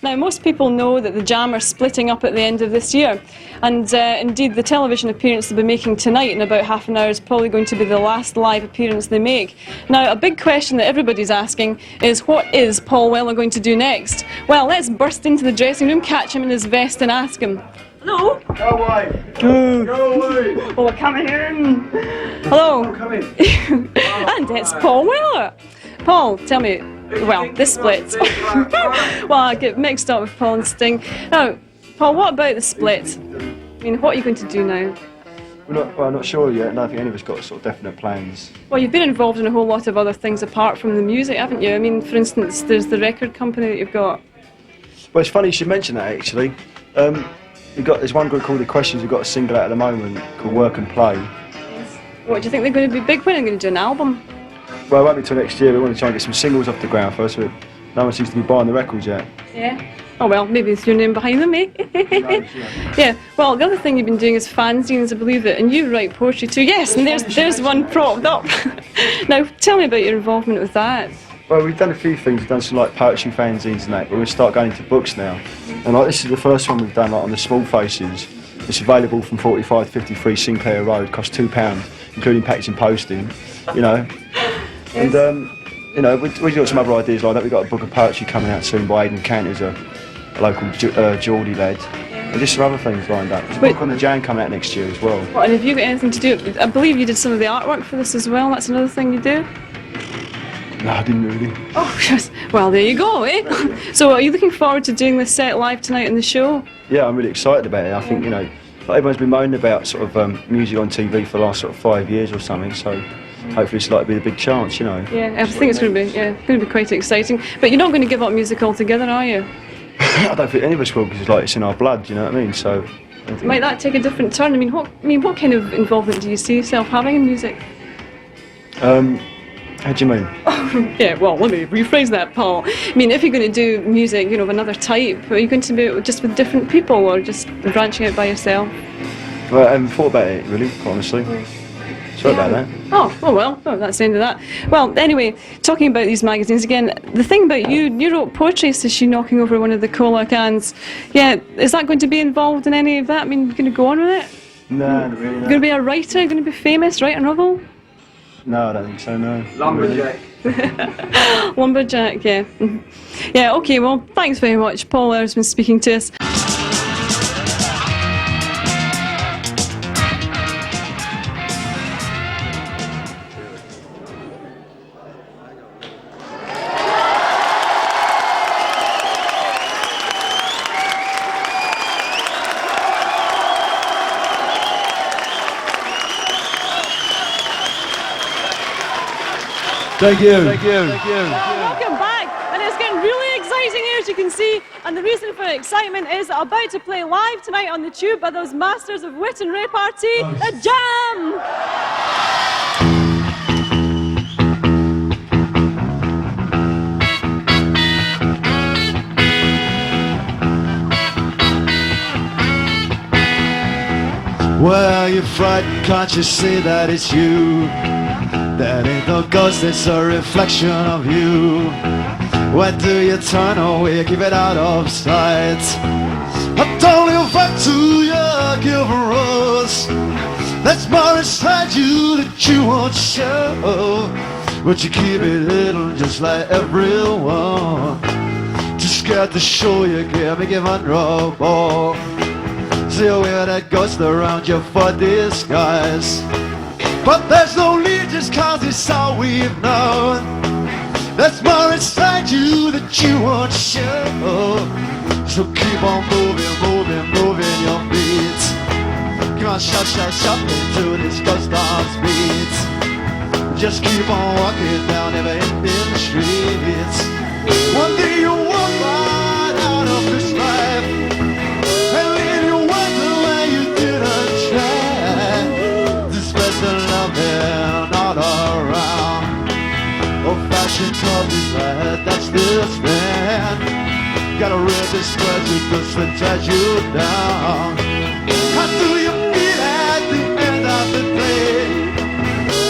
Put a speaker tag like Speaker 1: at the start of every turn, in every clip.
Speaker 1: Now, most people know that the Jam are splitting up at the end of this year, and indeed the television appearance they'll be making tonight in about half an hour is probably going to be the last live appearance they make. Now, a big question that everybody's asking is, what is Paul Weller going to do next? Well, let's burst into the dressing room, catch him in his vest and ask him. Hello?
Speaker 2: Go away! Go away!
Speaker 1: Oh, we're coming in! Hello?
Speaker 2: Come in.
Speaker 1: And it's Paul Weller! Paul, tell me, well, this split. Well, I get mixed up with Paul and Sting. Now, Paul, what about the split? I mean, what are you going to do now?
Speaker 2: We're not sure yet. I don't think any of us got sort of definite plans.
Speaker 1: Well, you've been involved in a whole lot of other things apart from the music, haven't you? I mean, for instance, there's the record company that you've got.
Speaker 2: Well, it's funny you should mention that, actually. There's one group called The Questions. We've got a single out at the moment called Work and Play.
Speaker 1: Yes. What, do you think they're going to be big when they're going to do an album?
Speaker 2: Well, it won't be till next year. We want to try and get some singles off the ground first, but no one seems to be buying the records yet.
Speaker 1: Yeah. Oh well, maybe it's your name behind them, eh? Yeah. Well, the other thing you've been doing is fanzines, I believe it, and you write poetry too. Yes, and there's one propped up. Now, tell me about your involvement with that.
Speaker 2: Well, we've done a few things. We've done some like poetry fanzines and that, but we'll start going into books now. And like this is the first one we've done, like on the Small Faces. It's available from 45 to 53 Sinclair Road. Costs £2, including packaging and posting. You know.
Speaker 1: Yes.
Speaker 2: And you know, we've got some other ideas like that. We've got a book of poetry coming out soon by Aidan Cant, who's a local Geordie lad. And just some other things lined up. There's a book on the Jam coming out next year as well.
Speaker 1: What, and have you got anything to do? I believe you did some of the artwork for this as well. That's another thing you do?
Speaker 2: No, I didn't really.
Speaker 1: Oh, yes. Well, there you go, eh? So are you looking forward to doing this set live tonight in the show?
Speaker 2: Yeah, I'm really excited about it. I think, you know, like everyone's been moaning about sort of music on TV for the last sort of 5 years or something, so hopefully it's like to be a big chance, you know.
Speaker 1: Yeah, I think it's going to be quite exciting. But you're not going to give up music altogether, are you?
Speaker 2: I don't think any of us will, because it's in our blood, you know what I mean? So
Speaker 1: might that take a different turn? I mean, what kind of involvement do you see yourself having in music?
Speaker 2: How do you mean?
Speaker 1: Yeah, well, let me rephrase that, Paul. I mean, if you're going to do music, you know, of another type, are you going to be just with different people or just branching out by yourself?
Speaker 2: Well, I haven't thought about it, really, quite honestly. Sorry about that.
Speaker 1: Oh, that's the end of that. Well, anyway, talking about these magazines again, the thing about you wrote poetry, says she knocking over one of the cola cans. Yeah, is that going to be involved in any of that? I mean, you're going to go on with it?
Speaker 2: No, not really, no.
Speaker 1: Going to be a writer? Going to be famous, write a novel?
Speaker 2: No, I don't think so, no.
Speaker 3: Lumberjack.
Speaker 1: Lumberjack, yeah. Yeah, okay, well, thanks very much. Paul Weller's been speaking to us.
Speaker 2: Thank you.
Speaker 1: Welcome back, and it's getting really exciting here, as you can see, and the reason for the excitement is about to play live tonight on the Tube by those masters of wit and repartee, the Jam!
Speaker 4: Well, you're frightened, can't you see that it's you? That ain't no ghost, it's a reflection of you. When do you turn away, keep it out of sight? I told you back to your given rose. That's more inside you that you won't show. But you keep it hidden just like everyone. Too scared to show you can't make it vulnerable. See you wear that ghost around you for disguise. But there's no need just cause it's all we've known. There's more inside you that you won't show. So keep on moving your feet. Come on, shout into this ghost on speed. Just keep on walking down every ending streets. One day you'll walk right out of this life, and leave you wonder why you didn't try. This better loving all around. Old-fashioned coffee's like that's this man. Gotta read this treasure just to tie you down. How do you feel at the end of the day?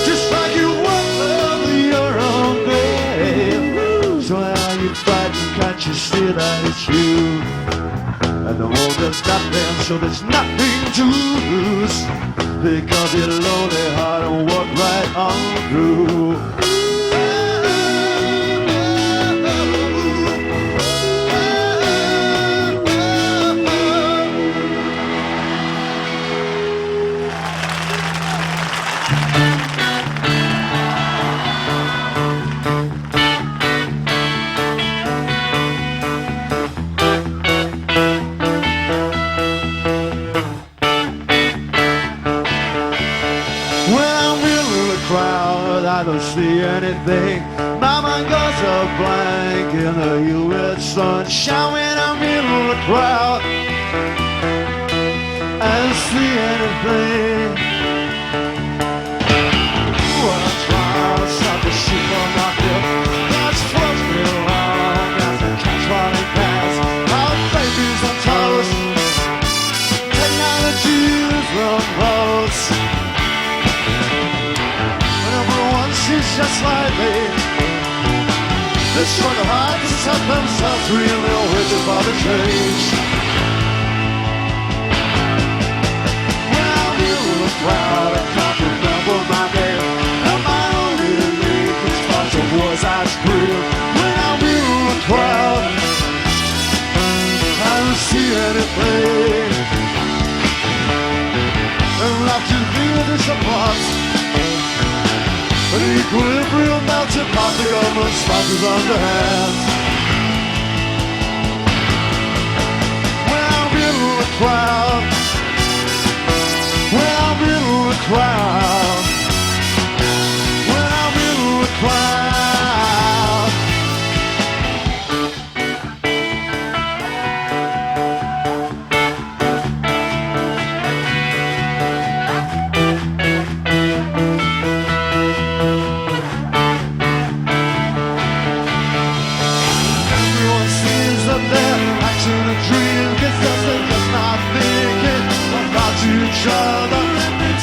Speaker 4: Just like you walk over your own grave. So are you frightened? Can't you see that it's you? And the world does nothing, so there's nothing to lose, because your lonely heart will walk right on through. I don't see anything. My mind goes a blank in the humid sunshine when I'm in the crowd. I don't see anything. When I try to stop the ship on my hip, that's floats me along as the cat's running past. Our babies on toast, technology's on roads. She's just like me. They struggle hard to set themselves really rigid by the change. When I'm in the crowd, I can't remember my name, and my only name is bunch of words I scream. When I'm in the crowd, I don't see anything, and life just leaves apart. But the equilibrium melted past the government sponsors underhand. When I'm in the crowd, when I'm in the crowd, when I'm in the crowd. Each other,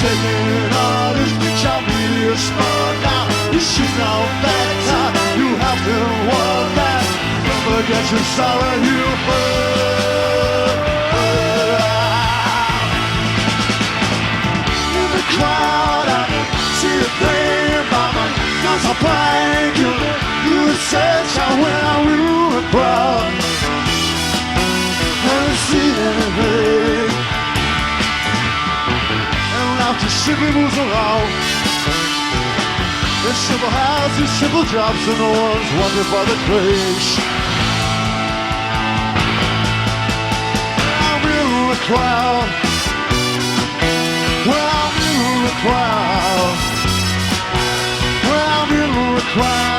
Speaker 4: taking orders, shall be a smart now. You should know better. You have to want that. Don't forget your sorrow you heard. In the crowd, I see a thing, mama. Cause I blank you. You said, when I'm in the crowd, I don't see anything. Just simply moves around. There's simple houses, simple jobs, and no one's wondered by the craze. I'm in the crowd. Well, I'm in the crowd. Well, I'm in the crowd.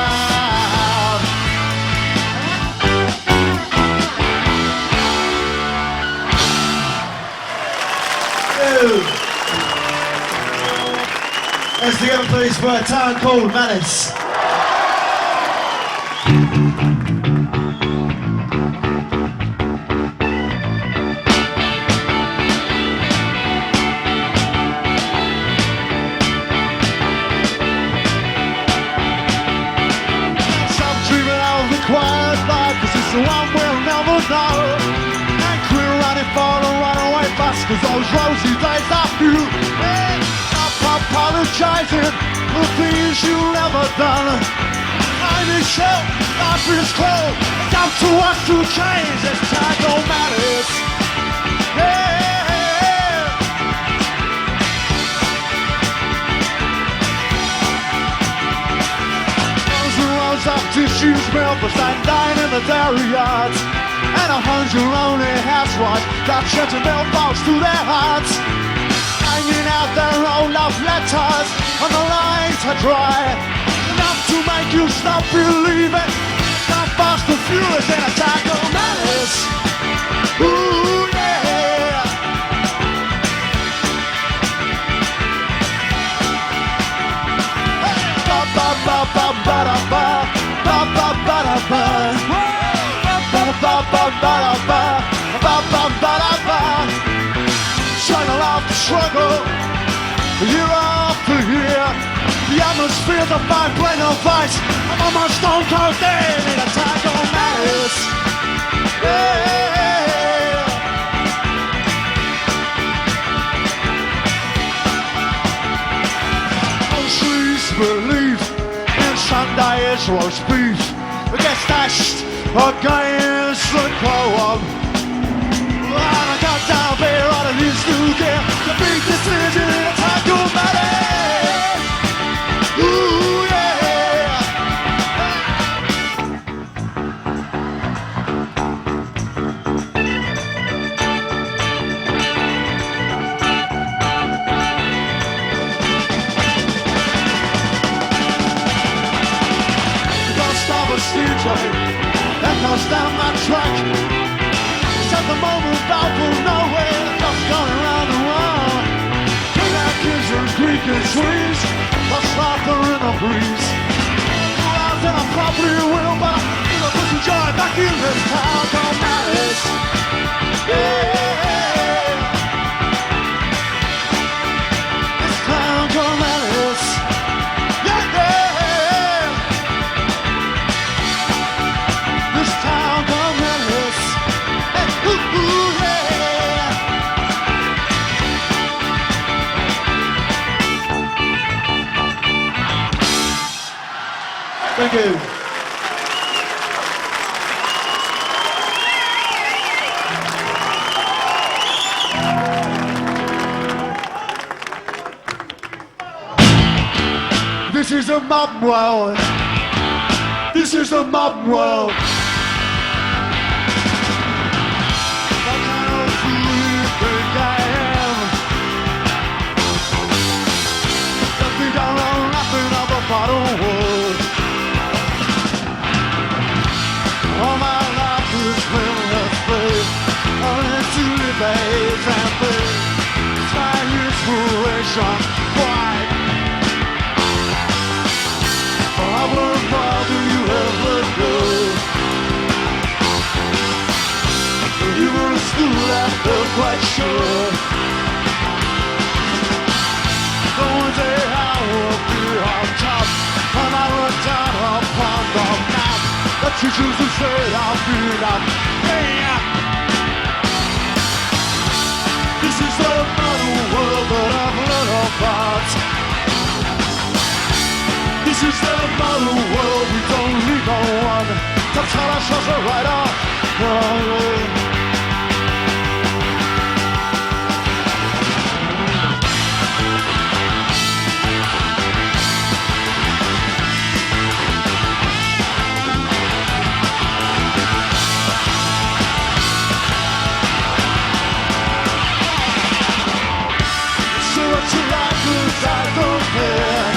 Speaker 3: Let's together please for a town called Malice.
Speaker 4: Some dreaming of the quiet life, cause it's the one we'll never know. And quit running for the runaway bus, cause those rosy days are few. Apologizing for things you've never done. Time is short, life is cold. It's up to us to change. This time don't matter. Yeah. Those who rose up to shoes milk for stand dying in the dairy yards, and 100 lonely housewives got shut milk balls to their hearts. Hanging out their own love letters on the line to dry, enough to make you stop believing. Not fast and furious in a attack of malice. Ooh yeah. Ba ba ba ba ba da ba ba ba ba da ba ba ba ba ba da ba ba ba ba da ba. Struggle after struggle, year after year. The atmosphere's a vibrant of ice. I'm on my stone cold day in an attack on malice. Belief in Sunday's roast beef against dashed against the co-op. And I got down there on his new gear. The big decision in a time to matter. Ooh yeah. That goes down my track. It's at the moment out for nowhere, just going round and round. Black kids and Greek and Swedes, the slaughter in the breeze. Out and I probably will, but I'm gonna put some joy back in this town called Malice. Yeah. This town called Malice. Yeah, yeah. This town called Malice. Hey, ooh, ooh, yeah.
Speaker 3: Thank you.
Speaker 4: This is a modern world. This is a modern world. What kind of fool you think I am? Let me down on nothing of a bottle world. All my life has been a slave. I learned to live age and faith. It's my inspiration. Why? How far do you ever go? You were in school, I felt quite sure. One day I will be on top, and I look down upon the map. The teachers who said I'll be up. Yeah. This is the modern world that I've learned about. This is the modern world, we don't need no one to tell us what's the right or wrong way. So what you like, 'cause I don't care.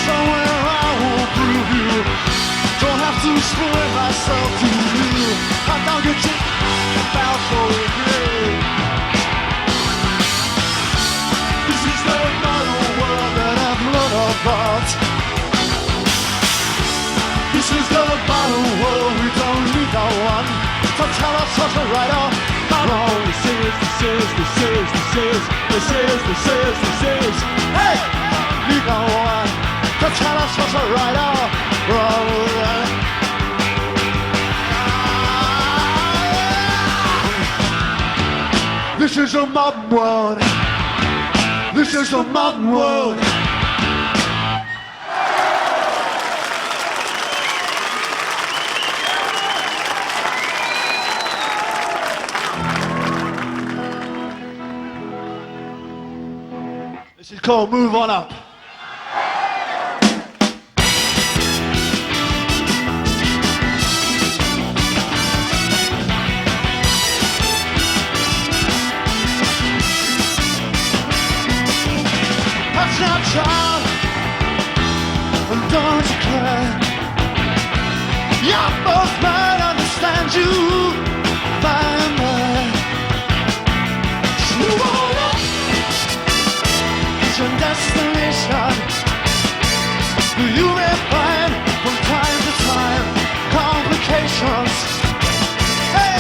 Speaker 4: Somewhere I will prove you. Don't have to explain myself to you. I don't get you about for good. This is the modern world that I've learned about. This is the modern world, we don't need no one to tell us what's right or wrong. This is. Hey! Need no one to tell us what's right or wrong. This is a modern world. This is a modern world. This is called Move On Up. Now, child, and don't you care? Your both might understand you by and by. You all up, it's your destination. You may find from time to time complications. Hey!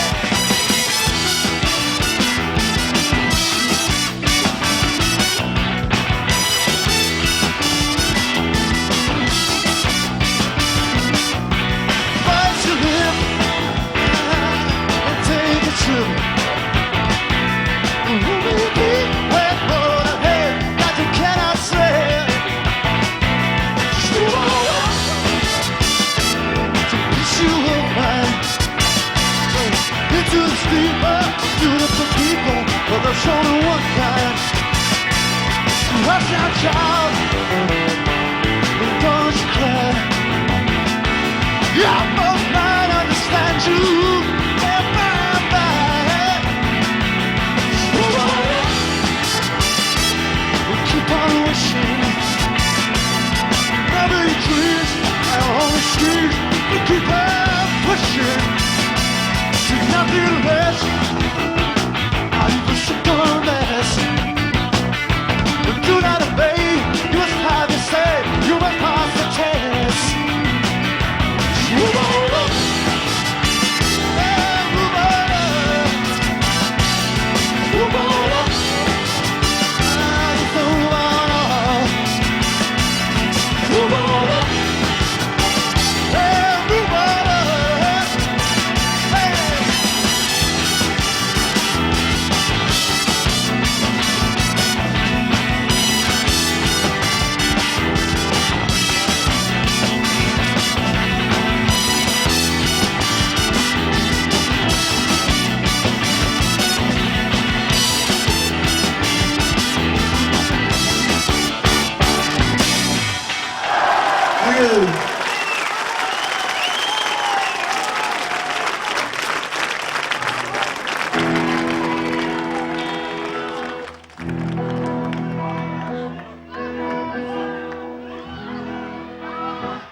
Speaker 3: you.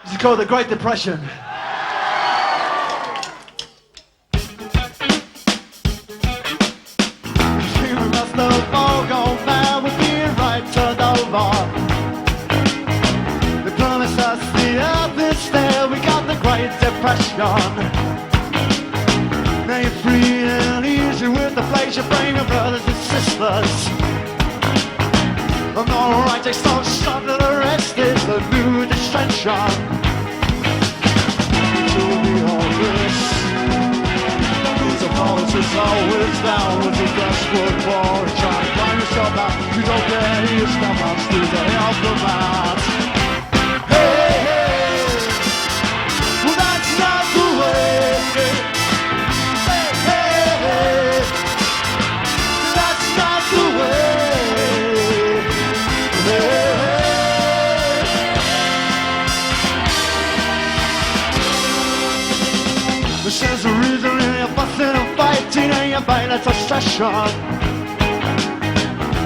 Speaker 3: This is called the Great Depression. Feeling us the fog on now, we're being right turned over. They promised us the earth is there, we got the Great Depression. Now you're free and easy with the place you bring your brothers and sisters. And all right, they start shot, the rest is the new dissension. To be honest, lose a politics always down with the desperate war. Trying to find yourself out, you don't get your stuff out through the alphabet. Hey, hey, well that's not the way. Hey, hey, hey, that's not the way. Hey, hey. This is the reason you're fussing and fighting and you're buying a session.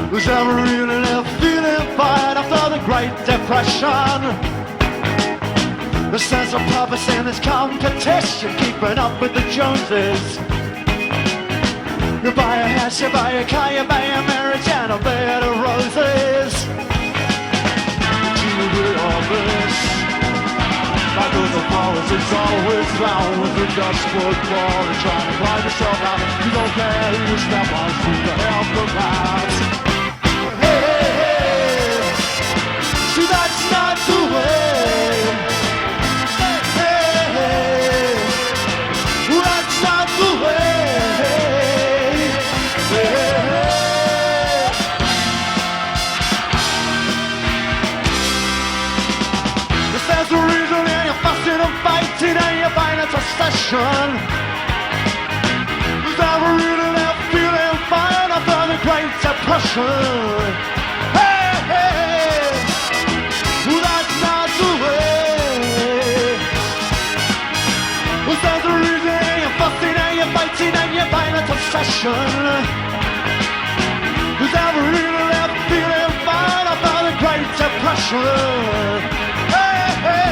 Speaker 3: There's ever really a feeling fine after the Great Depression. The sense of purpose in this competition, keeping up with the Joneses. You buy a house, you buy a car, you buy a marriage and a bed of roses. You do all this. Like the politics always down with the desperate war and trying to find yourself out. You don't care who you step on through the alphabet. Hey, hey, hey, see that's not the way. Hey, hey, hey, well, that's not the way. Hey, hey, hey. This is the reason and fighting and you're buying a session. There's never really that feeling fine after the Great Depression. Hey, hey, well that's not the way. Well, there's a reason and you're fussing and you're fighting and you're buying a session. There's never really that feeling fine after the Great Depression. Hey, hey.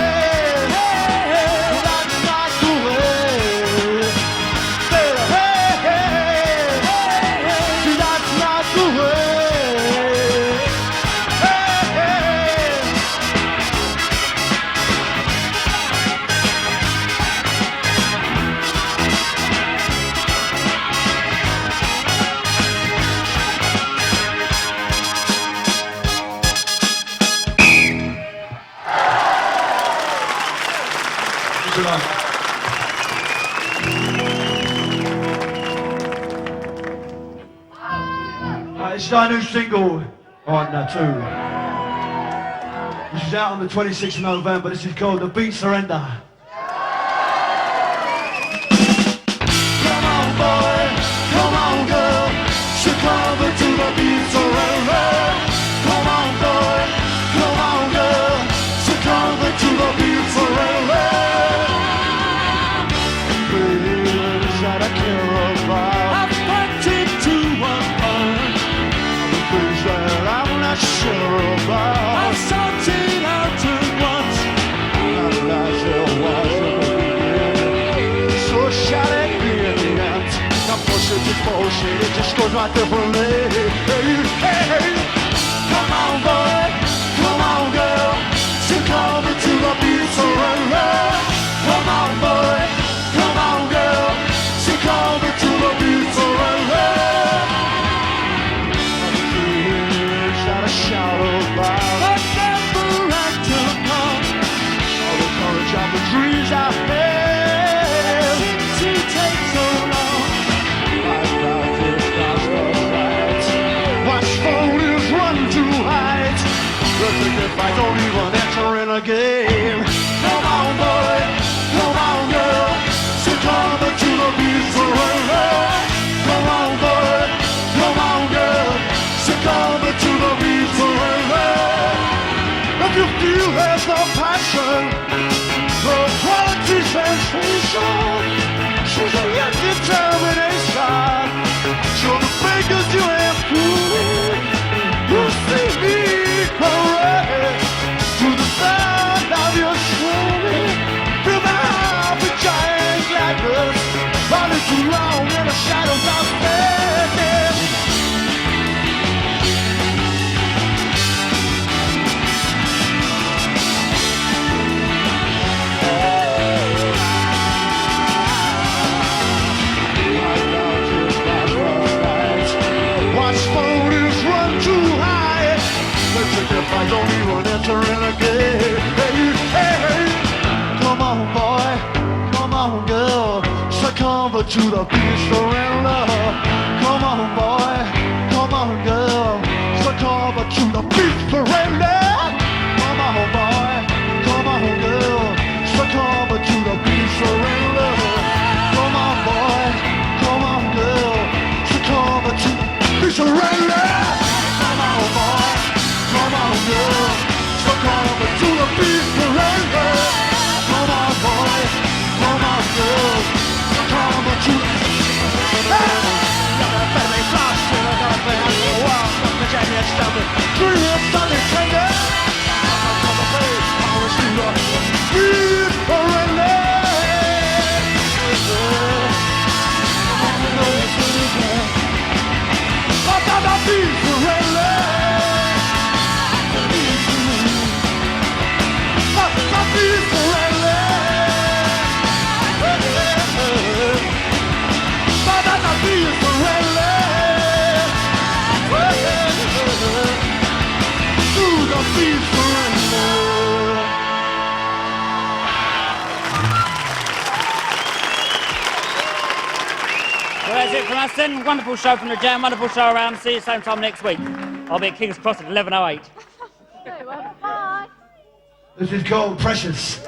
Speaker 3: This is our new single on 2. This is out on the 26th of November. This is called The Beat Surrender. Come on boy, come on girl, succumb to the beat surrender. Come on boy, come on girl, succumb to the beat surrender. Things that I care about, I've wanted to unlearn. Things that I'm not sure about, I sorted out at once. Not as it was in the beginning, so shall it be in the end. Now bullshit is bullshit, it just goes right differently. Hey, hey, hey. Come on boy, come on girl, succumb to the beat surrender. Come on boy, come on girl, succumb to the beat surrender. Shout about I never had to come. All the courage of the dreams I had to take so long. I've got this gospel right. Watch phonies run to heights. Look if I don't even enter in a game. Come on boy, come on girl, succumb to the beat surrender. Come on boy, come on girl, succumb to the beat surrender. what you feel has no passion, no quality sensation. She's a young determination. Show the fingers you ain't fooling. You see me parade to the sound of your swooning. Feel my heart with giant gladness. Running too long in the shadows of madness. Watch phones run too high. Let's take if I don't even enter in again. Hey, hey, hey. Come on, boy. Come on, girl. Succumb to the beast surrender. Come on, boy. Come on, girl. Succumb to the beast surrender. Come on, boy. Come on, girl. Succumb to the beast surrender. Come on, boy. Come on, girl. Succumb to the surrender. Come on, boy. Come on, girl. Succumb to the beast surrender. Come on, boy. Come on, girl. Succumb to the family flash in another band. Wow, the Virginia stomach. 3 years Sunday tender. I'm the face. I was in the beast surrender.
Speaker 5: Well, that's it from us then. Wonderful show from the Jam, wonderful show around. See you same time next week. I'll be at King's Cross at 11:08.
Speaker 6: Bye.
Speaker 4: This is called Precious.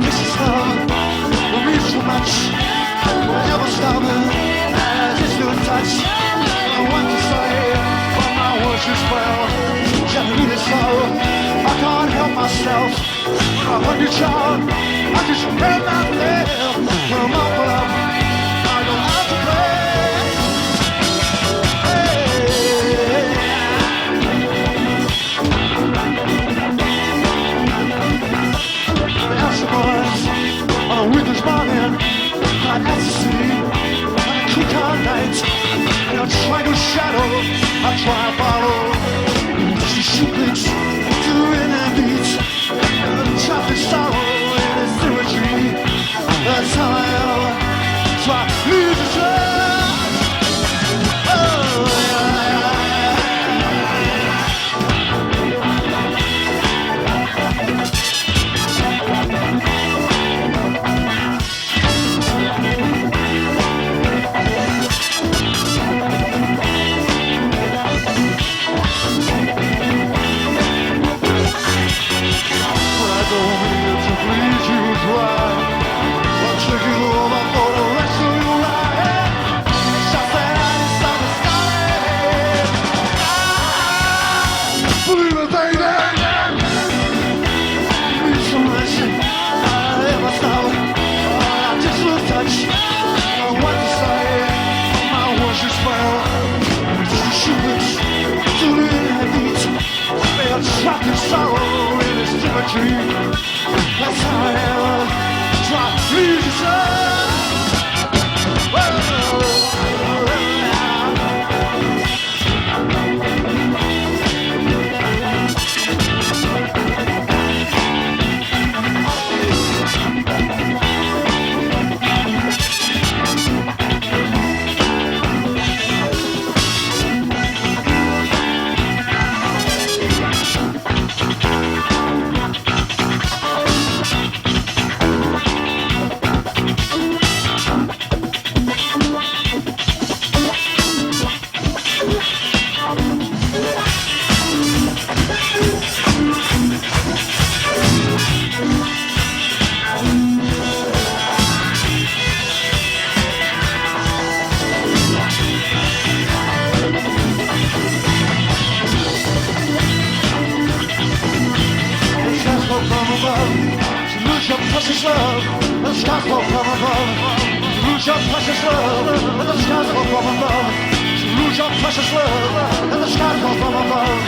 Speaker 3: This is love, we mean so much. We'll never stop it, just do a touch. I want to say, but my words just fell. Just really slow, I can't help myself. When I hug your child, I just can't not there. Come on, love, I don't have to play. The Eskimos on a winter's morning, not ecstasy, on a kick all night. And I try to shadow, I try to follow. She shoots to the beat, and the chopping sorrow in the symmetry. That's how I am. Try to lose yourself. Oh, yeah. Trapped sorrow in his symmetry. That's how I am. Try to lose yourself. lose your precious love, and the skies fall from above. You lose your precious love, and the skies fall from above.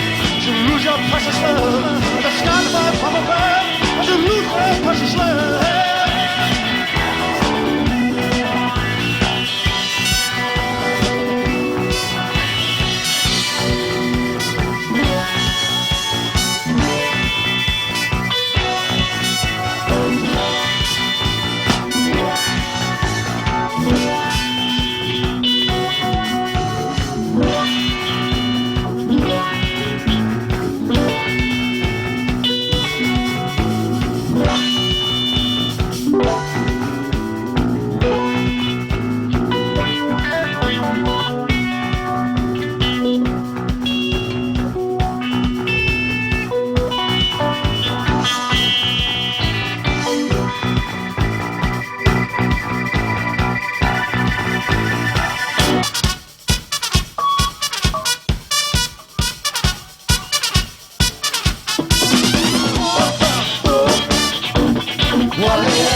Speaker 3: You lose your precious love, and the skies fall from above. You lose your precious love.
Speaker 4: What